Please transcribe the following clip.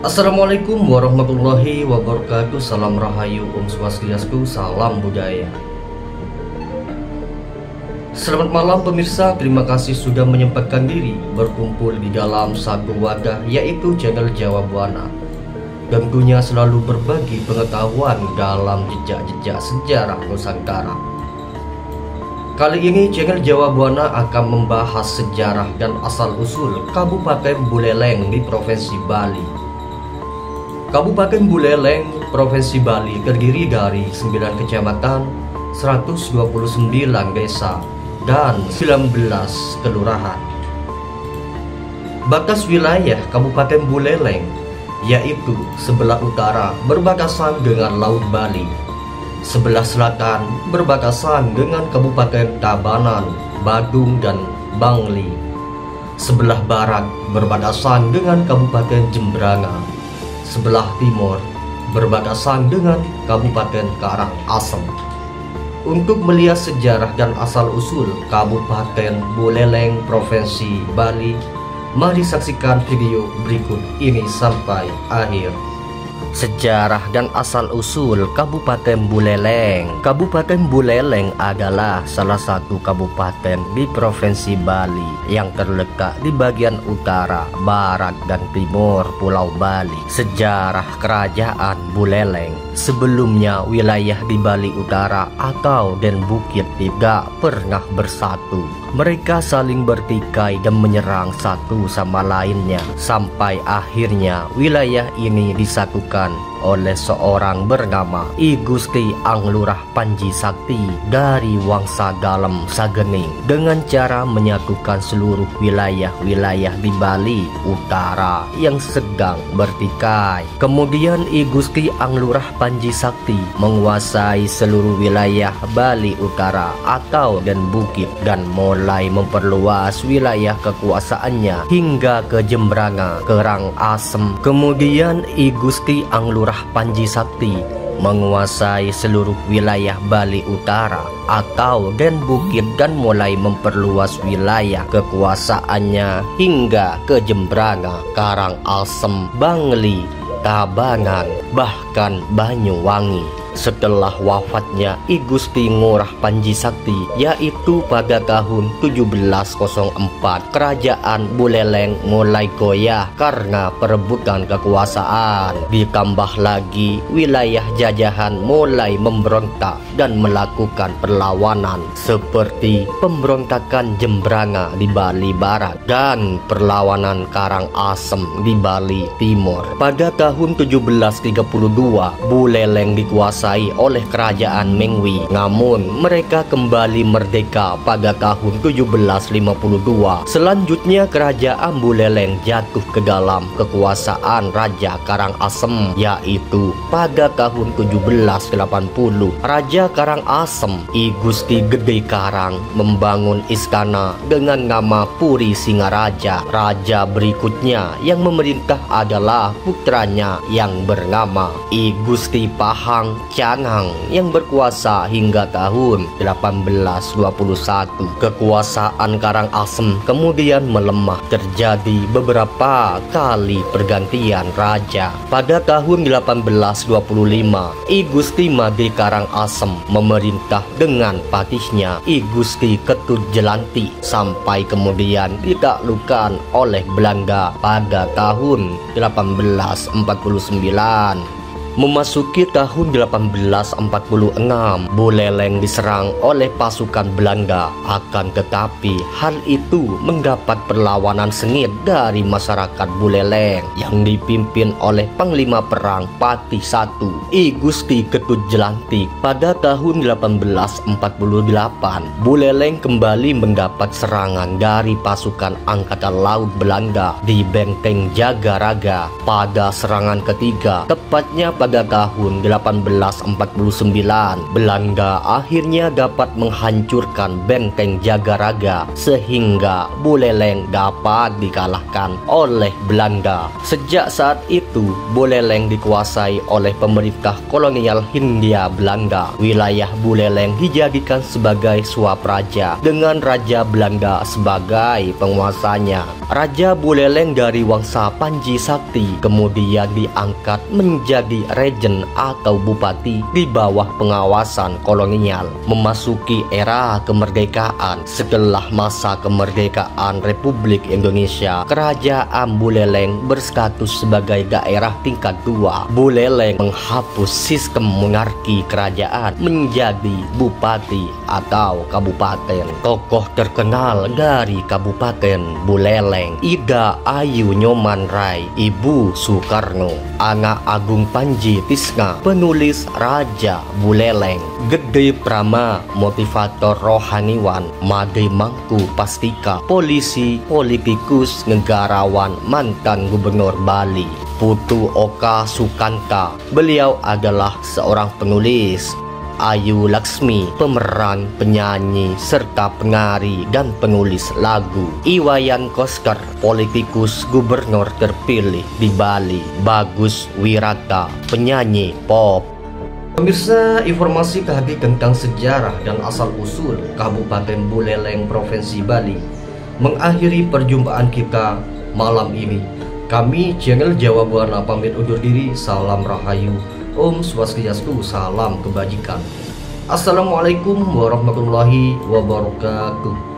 Assalamualaikum warahmatullahi wabarakatuh. Salam rahayu, Om Swastiastu, salam budaya. Selamat malam pemirsa, terima kasih sudah menyempatkan diri berkumpul di dalam satu wadah, yaitu channel Jawa Buana. Tentunya selalu berbagi pengetahuan dalam jejak-jejak sejarah Nusantara. Kali ini channel Jawa Buana akan membahas sejarah dan asal-usul Kabupaten Buleleng di Provinsi Bali. Kabupaten Buleleng, Provinsi Bali terdiri dari 9 kecamatan, 129 desa, dan 19 kelurahan. Batas wilayah Kabupaten Buleleng yaitu sebelah utara berbatasan dengan Laut Bali, sebelah selatan berbatasan dengan Kabupaten Tabanan, Badung, dan Bangli, sebelah barat berbatasan dengan Kabupaten Jembrana, sebelah timur berbatasan dengan Kabupaten Karangasem. Untuk melihat sejarah dan asal-usul Kabupaten Buleleng, Provinsi Bali, mari saksikan video berikut ini sampai akhir. Sejarah dan asal-usul Kabupaten Buleleng. Kabupaten Buleleng adalah salah satu kabupaten di Provinsi Bali yang terletak di bagian utara, barat, dan timur Pulau Bali. Sejarah Kerajaan Buleleng. Sebelumnya wilayah di Bali Utara atau Den Bukit tidak pernah bersatu. Mereka saling bertikai dan menyerang satu sama lainnya, sampai akhirnya wilayah ini disatukan oleh seorang bernama I Gusti Anglurah Panji Sakti dari Wangsa Dalem Sagening dengan cara menyatukan seluruh wilayah-wilayah di Bali Utara yang sedang bertikai. Kemudian I Gusti Anglurah Panji Sakti menguasai seluruh wilayah Bali Utara atau Den Bukit dan mulai memperluas wilayah kekuasaannya hingga ke Jembrana, Karangasem. Kemudian I Gusti Anglurah Panji Sakti menguasai seluruh wilayah Bali Utara atau Den Bukit dan mulai memperluas wilayah kekuasaannya hingga ke Jembrana, Karangasem, Bangli, Tabanan, bahkan Banyuwangi. Setelah wafatnya I Gusti Ngurah Panji Sakti, yaitu pada tahun 1704, kerajaan Buleleng mulai goyah karena perebutan kekuasaan. Ditambah lagi wilayah jajahan mulai memberontak dan melakukan perlawanan, seperti pemberontakan Jembrana di Bali Barat dan perlawanan Karangasem di Bali Timur. Pada tahun 1732, Buleleng dikuasai oleh kerajaan Mengwi, namun mereka kembali merdeka pada tahun 1752. Selanjutnya kerajaan Buleleng jatuh ke dalam kekuasaan Raja Karangasem, yaitu pada tahun 1780 Raja Karangasem I Gusti Gede Karang membangun istana dengan nama Puri Singaraja. Raja berikutnya yang memerintah adalah putranya yang bernama I Gusti Pahang Cangang yang berkuasa hingga tahun 1821. Kekuasaan Karangasem kemudian melemah, terjadi beberapa kali pergantian raja. Pada tahun 1825, I Gusti Made Karangasem memerintah dengan patihnya I Gusti Ketut Jelanti sampai kemudian ditaklukkan oleh Belanda pada tahun 1849. Memasuki tahun 1846, Buleleng diserang oleh pasukan Belanda. Akan tetapi hal itu mendapat perlawanan sengit dari masyarakat Buleleng yang dipimpin oleh Panglima Perang Patih I I Gusti Ketut Jelantik. Pada tahun 1848, Buleleng kembali mendapat serangan dari pasukan Angkatan Laut Belanda di Benteng Jagaraga. Pada serangan ketiga, tepatnya pada pada tahun 1849, Belanda akhirnya dapat menghancurkan benteng Jagaraga sehingga Buleleng dapat dikalahkan oleh Belanda. Sejak saat itu, Buleleng dikuasai oleh pemerintah kolonial Hindia Belanda. Wilayah Buleleng dijadikan sebagai suap raja dengan Raja Belanda sebagai penguasanya. Raja Buleleng dari Wangsa Panji Sakti kemudian diangkat menjadi regen atau bupati di bawah pengawasan kolonial. Memasuki era kemerdekaan, setelah masa kemerdekaan Republik Indonesia, Kerajaan Buleleng berstatus sebagai daerah tingkat 2. Buleleng menghapus sistem monarki kerajaan menjadi bupati atau kabupaten. Tokoh terkenal dari Kabupaten Buleleng, Ida Ayu Nyoman Rai, Ibu Soekarno, anak Agung Panji Tisna, penulis Raja Buleleng, Gede Prama, motivator rohaniwan, Made Mangku Pastika, polisi, politikus, negarawan, mantan gubernur Bali, Putu Oka Sukanta. Beliau adalah seorang penulis. Ayu Laksmi, pemeran, penyanyi, serta penari dan penulis lagu. Iwayan Koster, politikus gubernur terpilih di Bali. Bagus Wirata, penyanyi pop. Pemirsa, informasi tadi tentang sejarah dan asal-usul Kabupaten Buleleng, Provinsi Bali mengakhiri perjumpaan kita malam ini. Kami channel Jawa Buana pamit undur diri. Salam Rahayu, Om Swastiastu, salam kebajikan. Assalamualaikum warahmatullahi wabarakatuh.